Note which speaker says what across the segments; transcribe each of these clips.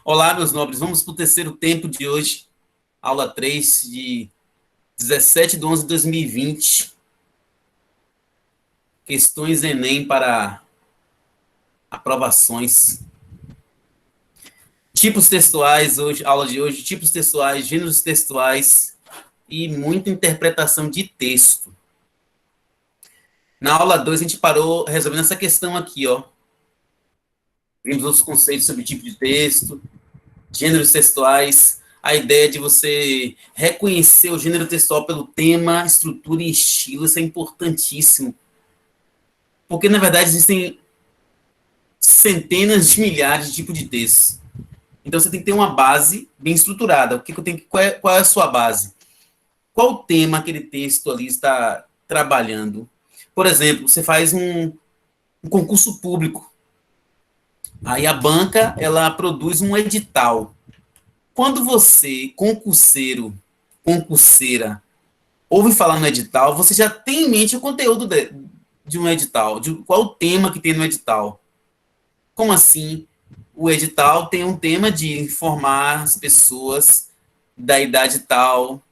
Speaker 1: Olá, meus nobres. Vamos para o terceiro tempo de hoje, aula 3 de 17/11/2020. Questões Enem para aprovações. Tipos textuais, hoje, aula de hoje, tipos textuais, gêneros textuais e muita interpretação de texto. Na aula 2 a gente parou resolvendo essa questão aqui, ó. Vimos outros conceitos sobre tipo de texto, gêneros textuais, a ideia de você reconhecer o gênero textual pelo tema, estrutura e estilo, isso é importantíssimo. Porque, na verdade, existem centenas de milhares de tipos de texto. Então, você tem que ter uma base bem estruturada. O que eu tenho, qual é a sua base? Qual o tema aquele texto ali está trabalhando? Por exemplo, você faz um concurso público. Aí a banca, ela produz um edital. Quando você, concurseiro, concurseira, ouve falar no edital, você já tem em mente o conteúdo de um edital, de qual o tema que tem no edital. Como assim? O edital tem um tema de informar as pessoas da idade tal,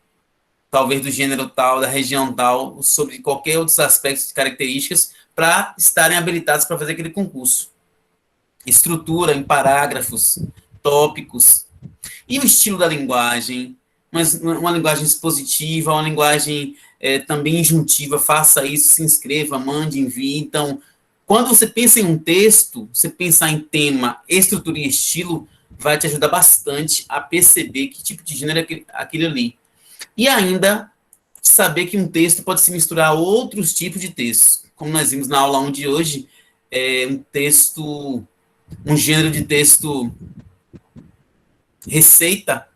Speaker 1: talvez do gênero tal, da região tal, sobre qualquer outros aspectos e características para estarem habilitados para fazer aquele concurso. Estrutura em parágrafos, tópicos, e o estilo da linguagem, mas uma linguagem expositiva, uma linguagem também injuntiva, faça isso, se inscreva, mande, envie. Então, quando você pensa em um texto, você pensar em tema, estrutura e estilo, vai te ajudar bastante a perceber que tipo de gênero é aquele ali. E ainda, saber que um texto pode se misturar a outros tipos de textos. Como nós vimos na aula 1 de hoje, um gênero de texto receita,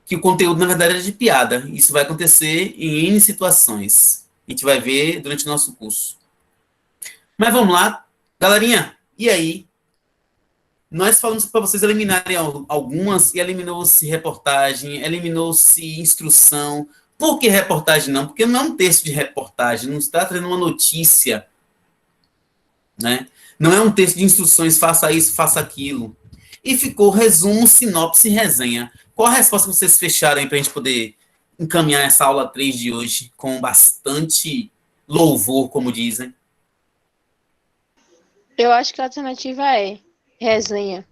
Speaker 1: que o conteúdo, na verdade, é de piada. Isso vai acontecer em N situações. A gente vai ver durante o nosso curso. Mas vamos lá. Galerinha, e aí? Nós falamos para vocês eliminarem algumas, e eliminou-se reportagem, eliminou-se instrução. Por que reportagem não? Porque não é um texto de reportagem, não está trazendo uma notícia, né? Não é um texto de instruções, faça isso, faça aquilo. E ficou resumo, sinopse e resenha. Qual a resposta que vocês fecharam aí para a gente poder encaminhar essa aula 3 de hoje com bastante louvor, como dizem?
Speaker 2: Eu acho que a alternativa é resenha.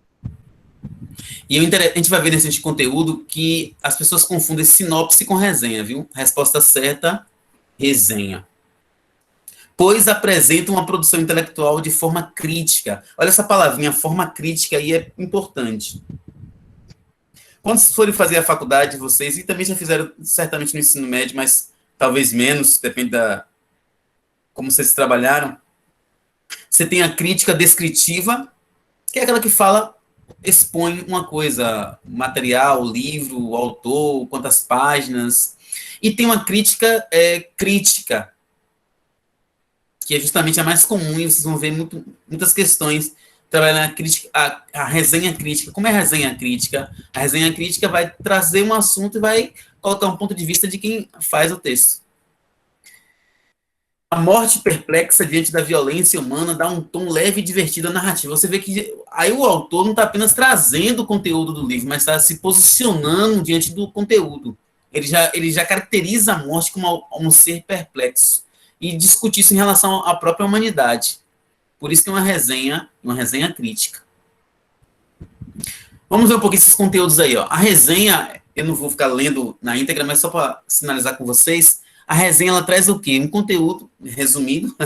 Speaker 1: E a gente vai ver nesse conteúdo que as pessoas confundem sinopse com resenha, viu? Resposta certa, resenha. Pois apresenta uma produção intelectual de forma crítica. Olha essa palavrinha, forma crítica aí é importante. Quando vocês forem fazer a faculdade, vocês, e também já fizeram certamente no ensino médio, mas talvez menos, depende da como vocês trabalharam, você tem a crítica descritiva, que é aquela que fala, expõe uma coisa, material, livro, autor, quantas páginas, e tem uma crítica crítica, que é justamente a mais comum, e vocês vão ver muitas questões trabalhando a crítica, a resenha crítica. Como é a resenha crítica? A resenha crítica vai trazer um assunto e vai colocar um ponto de vista de quem faz o texto. A morte perplexa diante da violência humana dá um tom leve e divertido à narrativa. Você vê que aí o autor não está apenas trazendo o conteúdo do livro, mas está se posicionando diante do conteúdo. Ele já caracteriza a morte como um ser perplexo e discute isso em relação à própria humanidade. Por isso que é uma resenha crítica. Vamos ver um pouquinho esses conteúdos aí. Ó. A resenha, eu não vou ficar lendo na íntegra, mas só para sinalizar com vocês, a resenha ela traz o quê? Um conteúdo, resumido,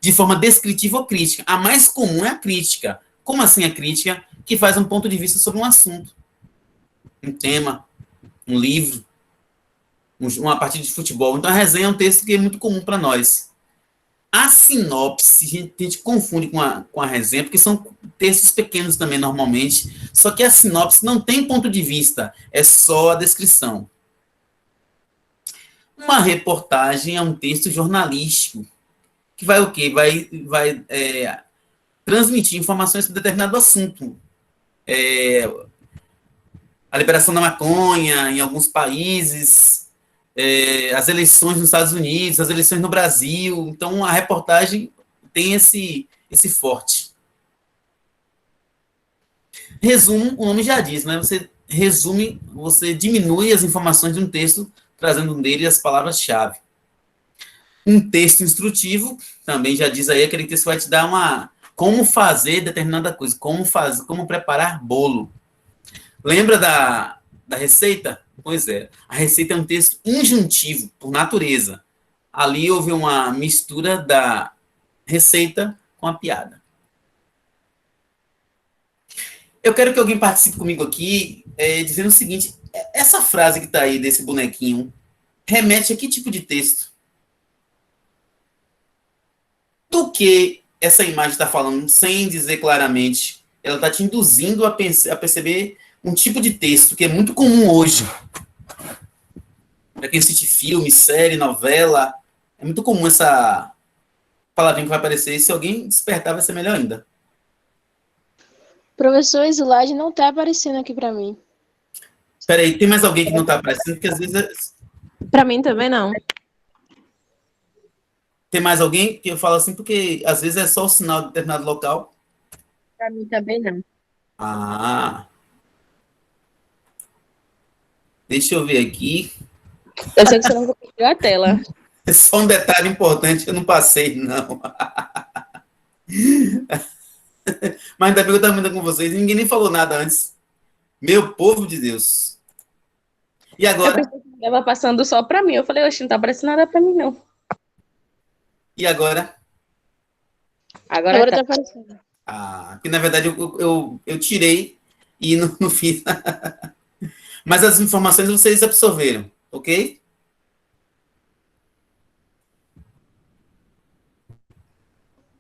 Speaker 1: de forma descritiva ou crítica. A mais comum é a crítica. Como assim a crítica? Que faz um ponto de vista sobre um assunto, um tema, um livro, uma partida de futebol. Então a resenha é um texto que é muito comum para nós. A sinopse, a gente confunde com a resenha, porque são textos pequenos também, normalmente. Só que a sinopse não tem ponto de vista, é só a descrição. Uma reportagem é um texto jornalístico, que vai o quê? Vai transmitir informações sobre determinado assunto. A liberação da maconha em alguns países, as eleições nos Estados Unidos, as eleições no Brasil. Então, a reportagem tem esse forte. Resumo, o nome já diz, né? Você resume, você diminui as informações de um texto, trazendo nele as palavras-chave. Um texto instrutivo, também já diz aí, aquele texto que vai te dar uma... como fazer determinada coisa, como preparar bolo. Lembra da receita? Pois é, a receita é um texto injuntivo, por natureza. Ali houve uma mistura da receita com a piada. Eu quero que alguém participe comigo aqui, dizendo o seguinte: essa frase que está aí desse bonequinho remete a que tipo de texto? Do que essa imagem está falando, sem dizer claramente? Ela está te induzindo a perceber um tipo de texto que é muito comum hoje. Para quem assiste filme, série, novela, é muito comum essa palavrinha que vai aparecer. E se alguém despertar, vai ser melhor ainda.
Speaker 2: Professor, o slide não tá aparecendo aqui para mim.
Speaker 1: Espera aí, tem mais alguém que não está aparecendo? Porque às vezes...
Speaker 3: Para mim também não.
Speaker 1: Tem mais alguém que eu falo assim, porque às vezes é só o sinal de determinado local.
Speaker 3: Para mim também não.
Speaker 1: Ah. Deixa eu ver aqui.
Speaker 3: Eu sei que você não compartilhou a tela.
Speaker 1: Só um detalhe importante que eu não passei, não. Mas ainda bem que eu estava vendo com vocês. Ninguém nem falou nada antes. Meu povo de Deus. E
Speaker 3: Eu
Speaker 1: agora?
Speaker 3: pensei que estava passando só para mim. Eu falei, oxe, não tá aparecendo nada para mim, não.
Speaker 1: E agora?
Speaker 3: Agora
Speaker 2: Tá
Speaker 3: tá.
Speaker 2: aparecendo.
Speaker 1: Ah, que na verdade eu tirei e não fiz. Mas as informações vocês absorveram, ok?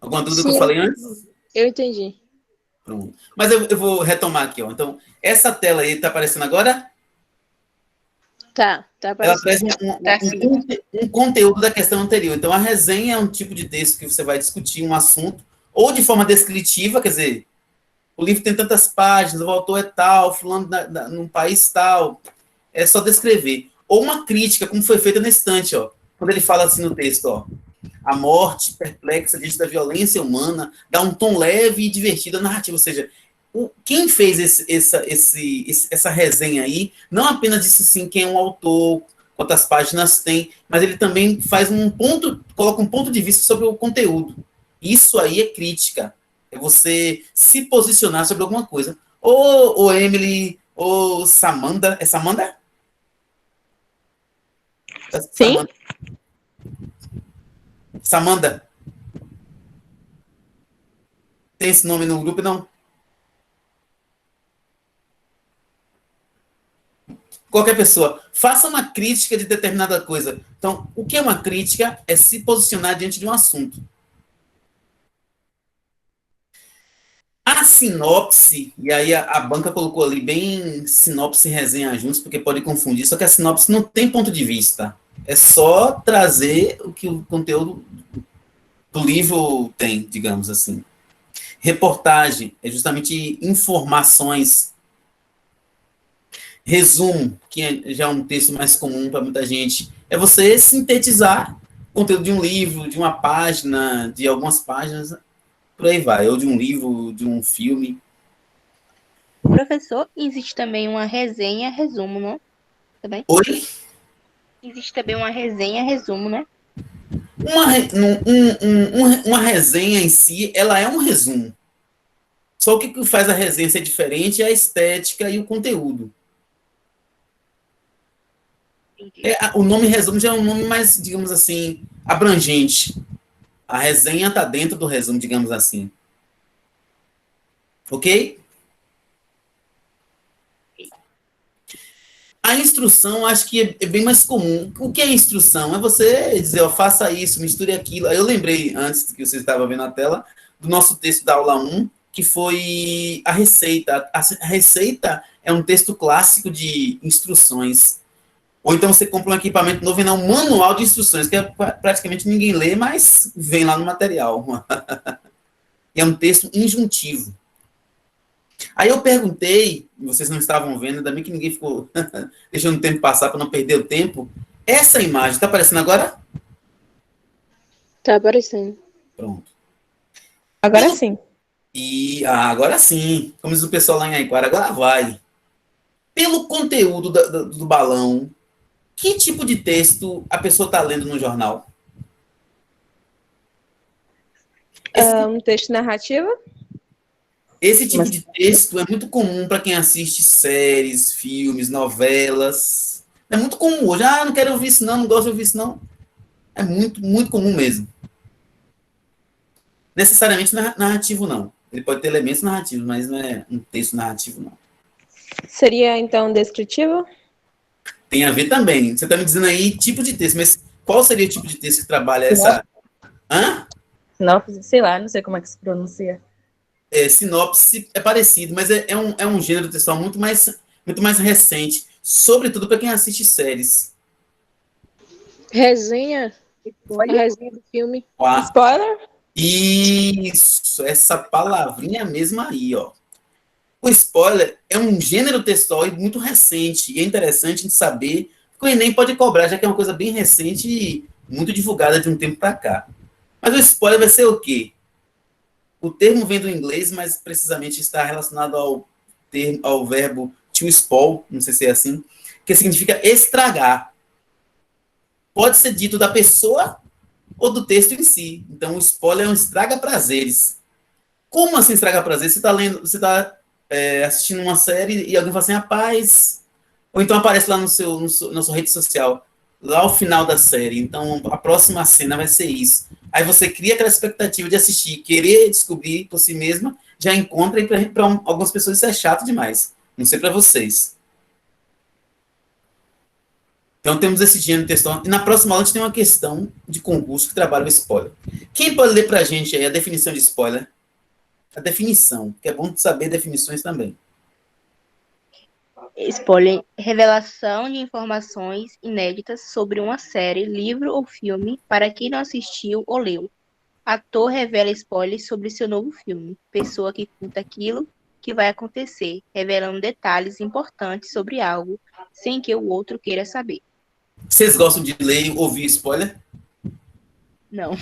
Speaker 1: Alguma dúvida que eu
Speaker 2: Sim,
Speaker 1: falei antes?
Speaker 2: eu entendi.
Speaker 1: Pronto. Mas eu vou retomar aqui, ó. Então, essa tela aí está aparecendo agora?
Speaker 2: Tá
Speaker 1: Ela
Speaker 2: aparecendo.
Speaker 1: traz
Speaker 3: Tá sim.
Speaker 1: um conteúdo da questão anterior. Então, a resenha é um tipo de texto que você vai discutir um assunto, ou de forma descritiva, quer dizer, o livro tem tantas páginas, o autor é tal, fulano num país tal. É só descrever. Ou uma crítica, como foi feita nesse instante, ó. Quando ele fala assim no texto, ó. A morte perplexa diante da violência humana dá um tom leve e divertido à narrativa. Ou seja, quem fez essa resenha aí, não apenas disse assim quem é um autor, quantas páginas tem, mas ele também faz coloca um ponto de vista sobre o conteúdo. Isso aí é crítica. É você se posicionar sobre alguma coisa. Ô Emily, ô Samanda, é Samanda?
Speaker 3: Sim?
Speaker 1: Samanda. Samanda. Tem esse nome no grupo, não? Qualquer pessoa. Faça uma crítica de determinada coisa. Então, o que é uma crítica? É se posicionar diante de um assunto. A sinopse, e aí a banca colocou ali bem sinopse e resenha juntos, porque pode confundir, só que a sinopse não tem ponto de vista. É só trazer o que o conteúdo do livro tem, digamos assim. Reportagem é justamente informações. Resumo, que já é um texto mais comum para muita gente, é você sintetizar o conteúdo de um livro, de uma página, de algumas páginas, por aí vai, ou de um livro, de um filme.
Speaker 4: Professor, existe também uma resenha, resumo, né? Também?
Speaker 1: Oi?
Speaker 4: Existe também uma resenha, resumo, né?
Speaker 1: Uma resenha em si, ela é um resumo. Só o que faz a resenha ser diferente é a estética e o conteúdo. O nome resumo já é um nome mais, digamos assim, abrangente. A resenha está dentro do resumo, digamos assim. Ok? A instrução, acho que é bem mais comum. O que é instrução? É você dizer, ó, faça isso, misture aquilo. Aí eu lembrei, antes que você estava vendo a tela, do nosso texto da aula 1, que foi a receita. A receita é um texto clássico de instruções. Ou então você compra um equipamento novo e não um manual de instruções, que praticamente ninguém lê, mas vem lá no material. E é um texto injuntivo. Aí eu perguntei, vocês não estavam vendo, ainda bem que ninguém ficou deixando o tempo passar para não perder o tempo. Essa imagem está aparecendo agora?
Speaker 2: Tá aparecendo.
Speaker 1: Pronto.
Speaker 3: Agora sim.
Speaker 1: E agora sim, como diz o pessoal lá em Aiquara, agora vai. Pelo conteúdo do balão, que tipo de texto a pessoa está lendo no jornal?
Speaker 2: Um texto narrativo?
Speaker 1: Esse tipo
Speaker 3: Mas
Speaker 1: de texto é muito comum para quem assiste séries, filmes, novelas. É muito comum hoje. Não quero ouvir isso não, não gosto de ouvir isso não. É muito, muito comum mesmo. Necessariamente narrativo não. Ele pode ter elementos narrativos, mas não é um texto narrativo não.
Speaker 2: Seria, então, descritivo?
Speaker 1: Tem a ver também. Você está me dizendo aí tipo de texto, mas qual seria o tipo de texto que trabalha essa... Hã?
Speaker 3: sinopse, sei lá, não sei como é que se pronuncia.
Speaker 1: Sinopse é parecido, mas é um gênero textual muito mais recente, sobretudo para quem assiste séries.
Speaker 2: Resenha? A
Speaker 3: Olha,
Speaker 2: resenha do filme.
Speaker 1: Ah,
Speaker 2: Spoiler?
Speaker 1: isso, essa palavrinha mesmo aí, ó. O spoiler é um gênero textual muito recente, e é interessante de saber que o Enem pode cobrar, já que é uma coisa bem recente e muito divulgada de um tempo para cá. Mas o spoiler vai ser o quê? O termo vem do inglês, mas precisamente está relacionado ao verbo to spoil, não sei se é assim, que significa estragar. Pode ser dito da pessoa ou do texto em si. Então, o spoiler é um estraga-prazeres. Como assim estraga-prazeres? Você está lendo, você está assistindo uma série e alguém fala assim, rapaz... Ou então aparece lá na sua rede social, lá ao final da série. Então, a próxima cena vai ser isso. Aí você cria aquela expectativa de assistir, querer descobrir por si mesma, já encontra, e para algumas pessoas isso é chato demais. Não sei para vocês. Então, temos esse gênero textual. E na próxima aula, a gente tem uma questão de concurso que trabalha o spoiler. Quem pode ler para a gente aí a definição de spoiler? A definição, que é bom saber definições também.
Speaker 4: Spoiler, revelação de informações inéditas sobre uma série, livro ou filme para quem não assistiu ou leu. Ator revela spoilers sobre seu novo filme. Pessoa que conta aquilo que vai acontecer, revelando detalhes importantes sobre algo, sem que o outro queira saber.
Speaker 1: Vocês gostam de ler e ouvir spoiler?
Speaker 4: Não,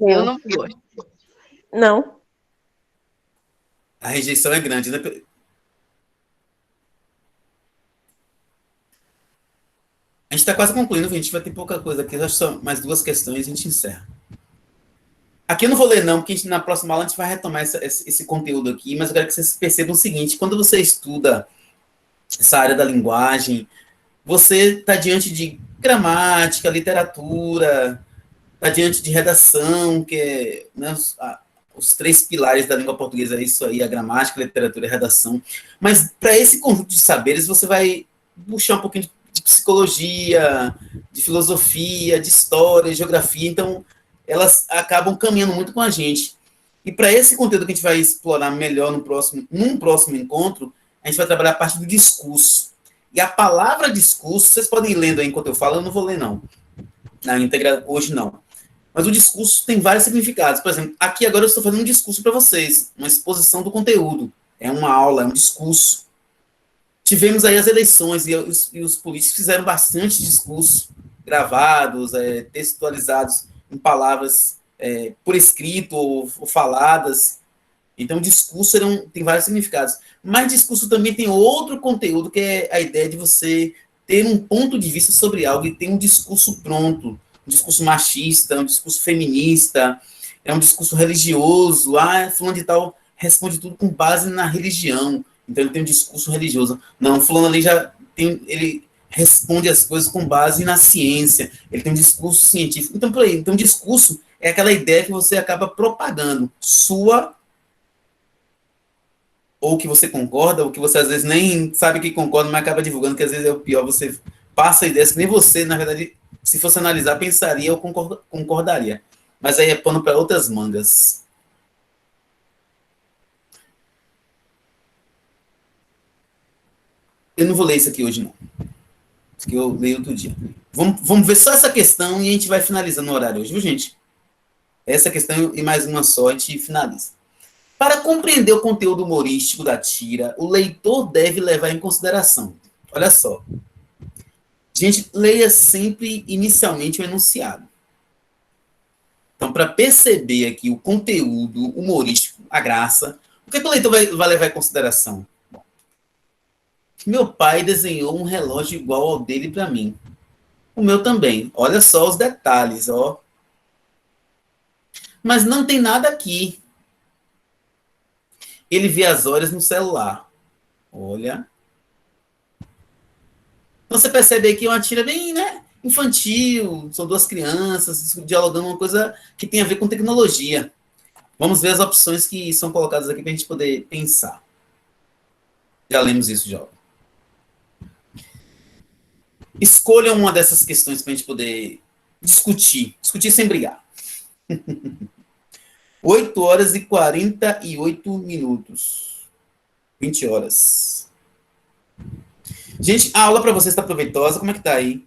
Speaker 4: eu não gosto.
Speaker 2: Não.
Speaker 1: A rejeição é grande, né? A gente está quase concluindo, a gente vai ter pouca coisa aqui, acho que só mais duas questões e a gente encerra. Aqui eu não vou ler não, porque na próxima aula a gente vai retomar esse conteúdo aqui, mas eu quero que vocês percebam o seguinte, quando você estuda essa área da linguagem, você está diante de gramática, literatura, está diante de redação, que é, né, os três pilares da língua portuguesa, é isso aí, a gramática, a literatura e a redação. Mas para esse conjunto de saberes, você vai puxar um pouquinho de psicologia, de filosofia, de história, geografia, então elas acabam caminhando muito com a gente. E para esse conteúdo que a gente vai explorar melhor num próximo encontro, a gente vai trabalhar a parte do discurso. E a palavra discurso, vocês podem ir lendo aí enquanto eu falo, eu não vou ler não, na íntegra hoje não. Mas o discurso tem vários significados. Por exemplo, aqui agora eu estou fazendo um discurso para vocês, uma exposição do conteúdo. É uma aula, é um discurso. Tivemos aí as eleições e os políticos fizeram bastante discurso gravados, textualizados em palavras por escrito ou faladas. Então, o discurso tem vários significados. Mas discurso também tem outro conteúdo, que é a ideia de você ter um ponto de vista sobre algo e ter um discurso pronto. Um discurso machista, um discurso feminista, é um discurso religioso. Fulano de tal responde tudo com base na religião. Então, ele tem um discurso religioso. Não, fulano ali ele responde as coisas com base na ciência. Ele tem um discurso científico. Então, por aí, então, discurso é aquela ideia que você acaba propagando, sua, ou que você concorda, ou que você às vezes nem sabe que concorda, mas acaba divulgando, que às vezes é o pior, você passa ideias que nem você, na verdade, se fosse analisar, pensaria ou concordaria. Mas aí é pano para outras mangas. Eu não vou ler isso aqui hoje, não. Isso aqui eu leio outro dia. Vamos ver só essa questão e a gente vai finalizando o horário hoje, viu, gente? Essa questão e mais uma só, a gente finaliza. Para compreender o conteúdo humorístico da tira, o leitor deve levar em consideração. Olha só. Gente, leia sempre inicialmente o enunciado. Então, para perceber aqui o conteúdo humorístico, a graça, O que o leitor vai levar em consideração? Bom, meu pai desenhou um relógio igual ao dele para mim. O meu também. Olha só os detalhes, ó. Mas não tem nada aqui. Ele vê as horas no celular. Olha. Então você percebe aí que é uma tira bem, né, infantil. São duas crianças dialogando uma coisa que tem a ver com tecnologia. Vamos ver as opções que são colocadas aqui para a gente poder pensar. Já lemos isso, já. Escolha uma dessas questões para a gente poder discutir. Discutir sem brigar. 8 horas e 48 minutos. 20 horas. Gente, a aula para vocês está proveitosa? Como é que tá aí?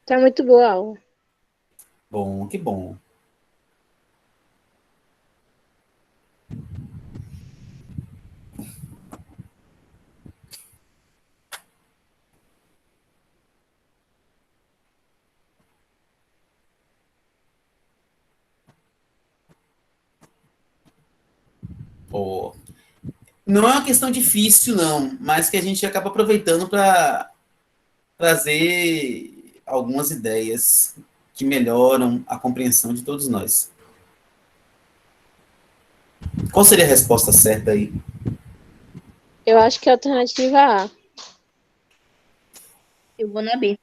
Speaker 2: Tá muito boa a aula.
Speaker 1: Bom, que bom. Pô. Não é uma questão difícil, não, mas que a gente acaba aproveitando para trazer algumas ideias que melhoram a compreensão de todos nós. Qual seria a resposta certa aí?
Speaker 2: Eu acho que é a alternativa A.
Speaker 4: Eu vou na B.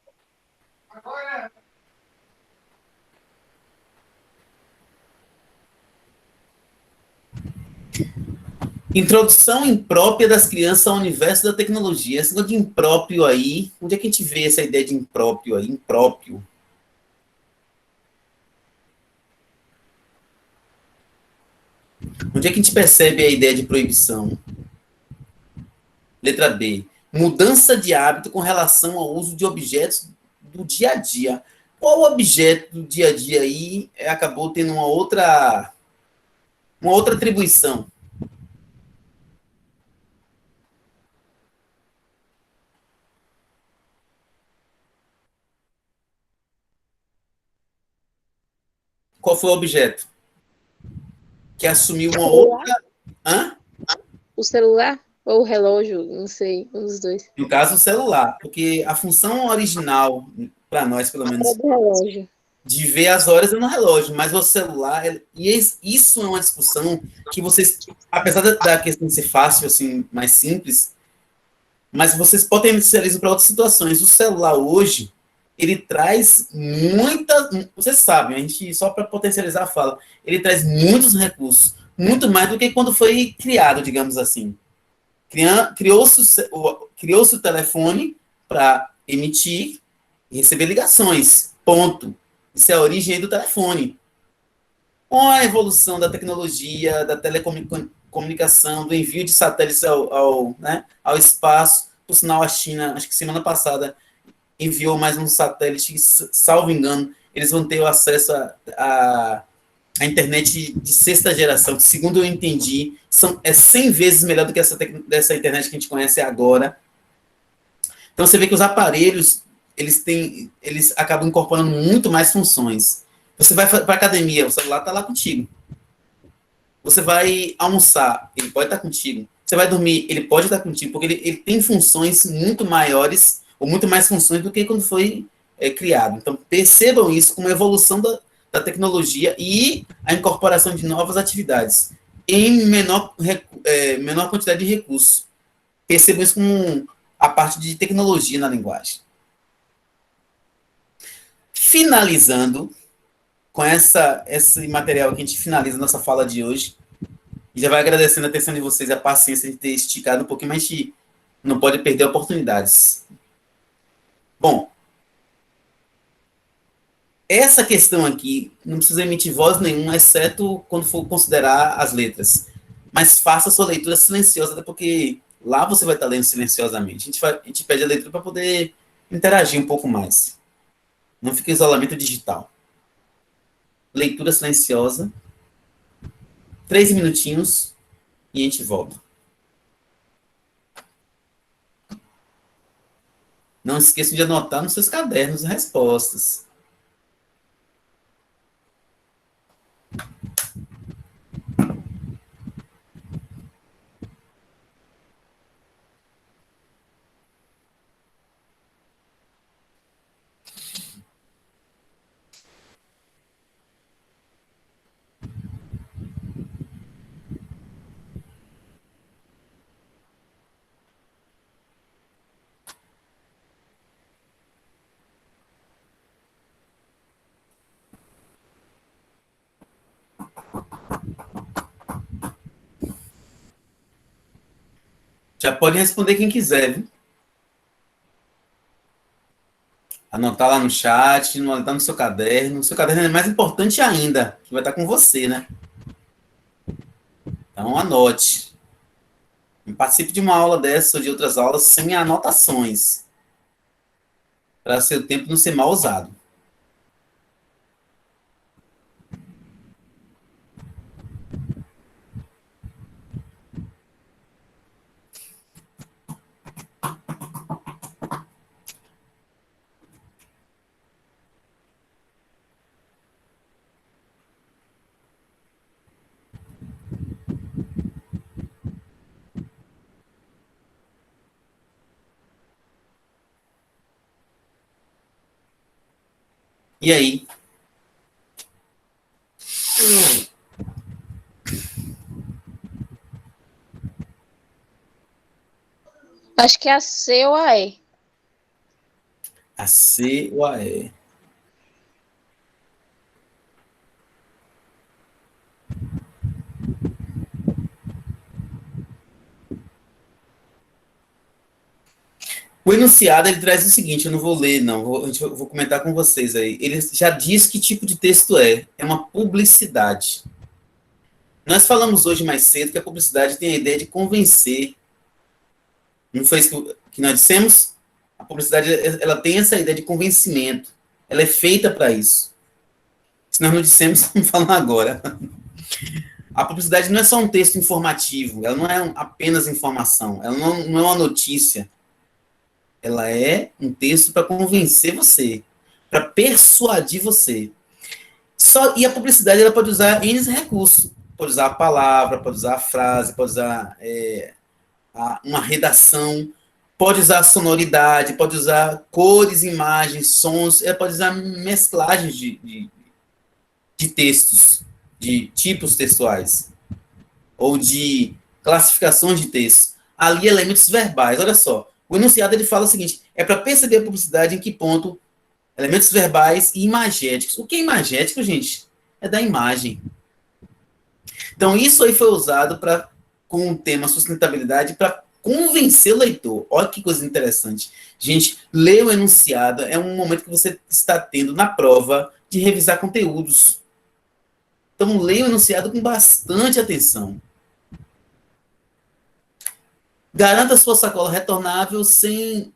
Speaker 1: Introdução imprópria das crianças ao universo da tecnologia. Esse negócio de impróprio aí, onde é que a gente vê essa ideia de impróprio aí? Impróprio. Onde é que a gente percebe a ideia de proibição? Letra B. Mudança de hábito com relação ao uso de objetos do dia a dia. Qual objeto do dia a dia aí acabou tendo uma outra atribuição? Qual foi o objeto? Que assumiu uma outra... Hã?
Speaker 2: O celular ou o relógio, não sei, um dos dois.
Speaker 1: No caso, o celular. Porque a função original, para nós, pelo
Speaker 2: Era
Speaker 1: menos,
Speaker 2: do relógio.
Speaker 1: de ver as horas é no relógio, mas o celular... isso é uma discussão que vocês... Apesar da questão ser fácil, assim, mais simples, mas vocês potencializam para outras situações. O celular hoje, ele traz muita... Vocês sabem, a gente, só para potencializar a fala, ele traz muitos recursos, muito mais do que quando foi criado, digamos assim. Criou-se o telefone para emitir e receber ligações. Ponto. Isso é a origem do telefone. Com a evolução da tecnologia, da telecomunicação, do envio de satélites ao espaço, por sinal, a China, acho que semana passada, enviou mais um satélite, salvo engano, eles vão ter o acesso a internet de sexta geração, que, segundo eu entendi, é 100 vezes melhor do que dessa internet que a gente conhece agora. Então, você vê que os aparelhos, eles acabam incorporando muito mais funções. Você vai para a academia, o celular está lá contigo. Você vai almoçar, ele pode estar contigo. Você vai dormir, ele pode estar contigo, porque ele tem funções muito maiores, ou muito mais funções do que quando foi criado. Então, percebam isso como uma evolução da tecnologia e a incorporação de novas atividades em menor quantidade de recursos. Percebam isso como a parte de tecnologia na linguagem. Finalizando com esse material que a gente finaliza a nossa fala de hoje, e já vai agradecendo a atenção de vocês e a paciência de ter esticado um pouquinho, mas a gente não pode perder oportunidades. Bom, essa questão aqui não precisa emitir voz nenhuma, exceto quando for considerar as letras. Mas faça a sua leitura silenciosa, até porque lá você vai estar lendo silenciosamente. A gente pede a leitura para poder interagir um pouco mais. Não fica em isolamento digital. Leitura silenciosa. 3 minutinhos e a gente volta. Não esqueçam de anotar nos seus cadernos as respostas. Já pode responder quem quiser, viu? Anotar lá no chat, anotar no seu caderno. O seu caderno é mais importante ainda, que vai estar com você, né? Então, anote. Não participe de uma aula dessa ou de outras aulas sem anotações, para seu tempo não ser mal usado. E aí?
Speaker 2: Acho que é a C ou a E.
Speaker 1: A C ou a E? O enunciado, ele traz o seguinte, eu não vou ler, não, eu vou comentar com vocês aí. Ele já diz que tipo de texto é. É uma publicidade. Nós falamos hoje mais cedo que a publicidade tem a ideia de convencer. Não foi isso que nós dissemos? A publicidade, ela tem essa ideia de convencimento. Ela é feita para isso. Se nós não dissemos, vamos falar agora. A publicidade não é só um texto informativo, ela não é apenas informação, ela não é uma notícia. Ela é um texto para convencer você, para persuadir você. E a publicidade ela pode usar N recursos. Pode usar a palavra, pode usar a frase, pode usar uma redação, pode usar a sonoridade, pode usar cores, imagens, sons, ela pode usar mesclagens de textos, de tipos textuais, ou de classificações de textos. Ali, elementos verbais, olha só. O enunciado ele fala o seguinte, é para perceber a publicidade em que ponto elementos verbais e imagéticos. O que é imagético, gente? É da imagem. Então, isso aí foi usado com o tema sustentabilidade para convencer o leitor. Olha que coisa interessante. Gente, ler o enunciado é um momento que você está tendo na prova de revisar conteúdos. Então, leia o enunciado com bastante atenção. Garanta sua sacola retornável sem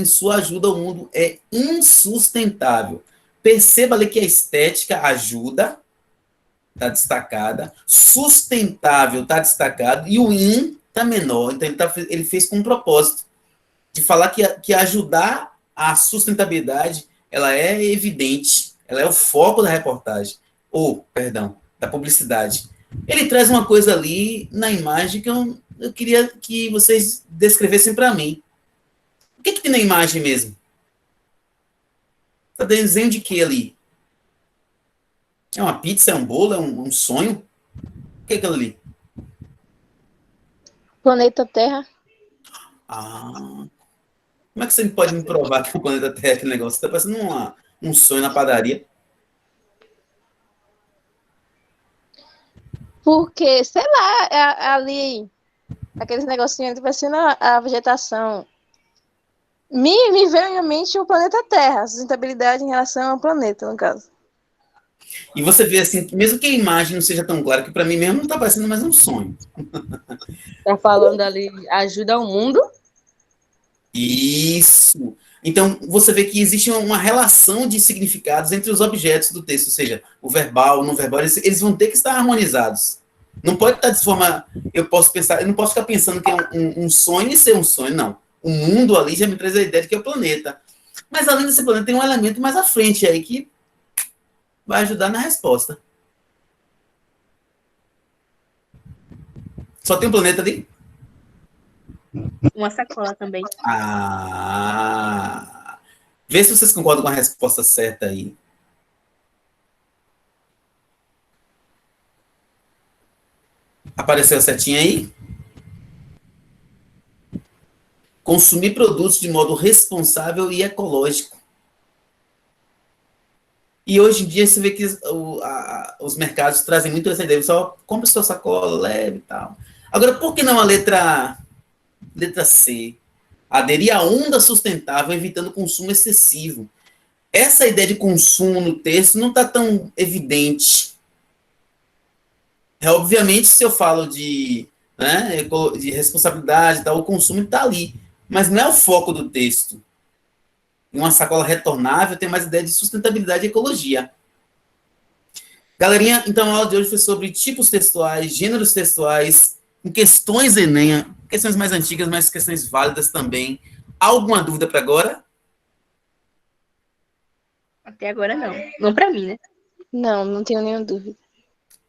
Speaker 1: sua ajuda, o mundo é insustentável. Perceba ali que a estética ajuda, está destacada, sustentável está destacado, e o in está menor. Então, ele fez com um propósito de falar que ajudar a sustentabilidade, ela é evidente, ela é o foco da reportagem, da publicidade. Ele traz uma coisa ali na imagem que eu queria que vocês descrevessem para mim. O que tem na imagem mesmo? Está desenho de que ali? É uma pizza, é um bolo, é um sonho? O que é aquilo ali?
Speaker 2: Planeta Terra.
Speaker 1: Como é que você pode me provar que o planeta Terra é aquele negócio? Está parecendo um sonho na padaria.
Speaker 2: Porque, sei lá, ali, aqueles negocinhos, parecendo a vegetação. Me veio à mente o planeta Terra, a sustentabilidade em relação ao planeta, no caso.
Speaker 1: E você vê assim, mesmo que a imagem não seja tão clara, que para mim mesmo não está parecendo mais um sonho.
Speaker 3: Tá falando ali, ajuda ao mundo?
Speaker 1: Isso. Então, você vê que existe uma relação de significados entre os objetos do texto, ou seja, o verbal, o não verbal, eles vão ter que estar harmonizados. Não pode estar de forma... eu não posso ficar pensando que é um sonho e ser um sonho, não. O mundo ali já me traz a ideia de que é o planeta. Mas além desse planeta, tem um elemento mais à frente aí que vai ajudar na resposta. Só tem um planeta ali?
Speaker 4: Uma sacola também.
Speaker 1: Vê se vocês concordam com a resposta certa aí. Apareceu a setinha aí? Consumir produtos de modo responsável e ecológico. E hoje em dia você vê que os mercados trazem muito essa ideia. Só compra sua sacola leve e tal. Agora, por que não a letra Letra C. Aderir à onda sustentável, evitando consumo excessivo. Essa ideia de consumo no texto não está tão evidente. Obviamente, se eu falo né, de responsabilidade, o consumo está ali. Mas não é o foco do texto. Em uma sacola retornável, tem mais ideia de sustentabilidade e ecologia. Galerinha, então a aula de hoje foi sobre tipos textuais, gêneros textuais, com questões Enem, questões mais antigas, mas questões válidas também. Alguma dúvida para agora?
Speaker 4: Até agora não. Não pra mim, né?
Speaker 2: Não, não tenho nenhuma dúvida.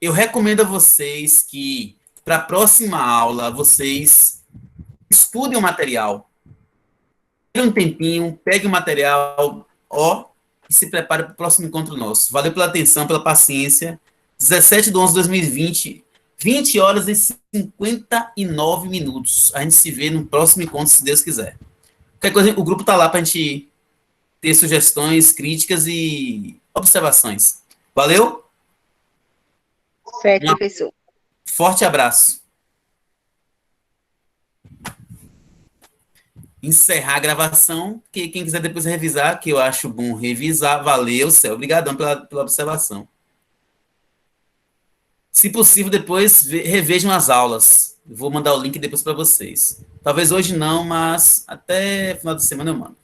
Speaker 1: Eu recomendo a vocês que, para a próxima aula, vocês estudem o material. Pegue um tempinho, pegue o material, e se prepare para o próximo encontro nosso. Valeu pela atenção, pela paciência. 17/11/2020, 20 horas e 59 minutos. A gente se vê no próximo encontro, se Deus quiser. Qualquer coisa, o grupo está lá para a gente ter sugestões, críticas e observações. Valeu?
Speaker 4: Certo,
Speaker 1: Um
Speaker 4: professor.
Speaker 1: forte abraço. Encerrar a gravação, que quem quiser depois revisar, que eu acho bom revisar. Valeu, Céu. Obrigadão pela observação. Se possível, depois revejam as aulas. Eu vou mandar o link depois para vocês. Talvez hoje não, mas até final de semana eu mando.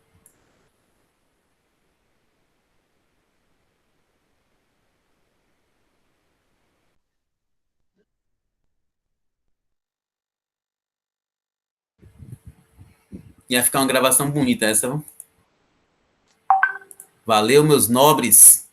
Speaker 1: Ia ficar uma gravação bonita essa. Valeu, meus nobres.